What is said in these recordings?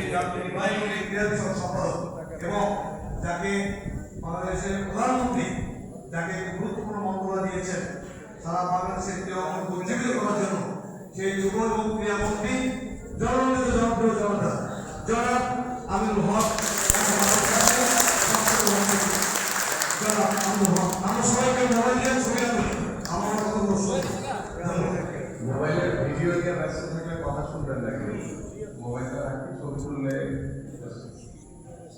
নির্বাহী সম্পাদক এবং যাকে বাংলাদেশের প্রধানমন্ত্রী যাকে গুরুত্বপূর্ণ মন্ত্রণা দিয়েছেন সারা বাংলাদেশের ক্রীড়াঙ্গনকে উজ্জীবিত করার জন্য সেই যুব এবং ক্রীড়ামন্ত্রী জননেতা জনপ্রিয় জনতা জনাব আমিনুল হক আমরা সবাইকে মোবাইল দিয়ে ছবি আনবেন আমার মোবাইলের ভিডিও দিয়ে ব্যস্ত থাকলে কথা শুনবেন না, মোবাইলটা রাখি ছবি তুললে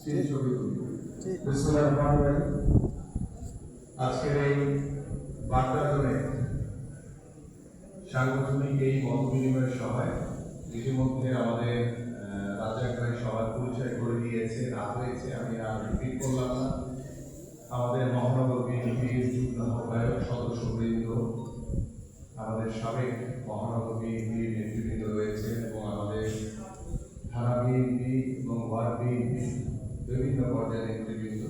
সেই ছবি তুলবে। আজকের এই বার্তা ধরে সাংগঠনিক এই মত বিনিময়ের সভায় ইতিমধ্যে আমাদের রাজ্জাক ভাই সবার পরিচয় করে দিয়েছে, রাত হয়েছে, আমি আর রিপিট করলাম না। আমাদের মহানগর বিএনপির যুগ্ম আহ্বায়ক সদস্যবৃন্দ, আমাদের সাবেক মহানগর বিএনপির নেতৃবৃন্দ রয়েছে এবং আমাদের থানা বিএনপি এবং ওয়ার্ড বিএনপি বিভিন্ন পর্যায়ের নেতৃবৃন্দ,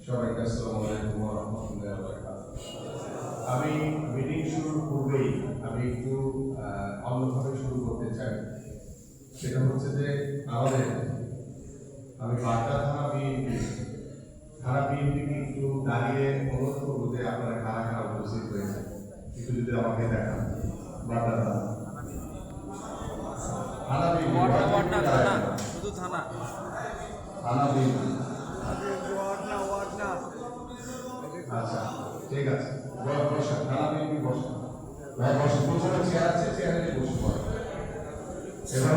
সবাইকে আসসালামু আলাইকুম ওয়া রাহমাতুল্লাহি ওয়া বারাকাতুহু। আমি মিটিং শুরুর পূর্বেই আমি একটু অন্যভাবে শুরু করতে চাই। সেটা হচ্ছে যে আমি বার্তা থানা বিএনপিকে একটু দাঁড়িয়ে অনুরোধ করবো যে আপনারা কারা কারা উপস্থিত হয়েছে একটু যদি আমাকে দেখান। বার্তা থানা বিএনপি আচ্ছা ঠিক আছে, বসেন থানা বিএনপি বসেন, প্রথমে চেয়ার আছে, চেয়ারে বসে পড়ে। এবার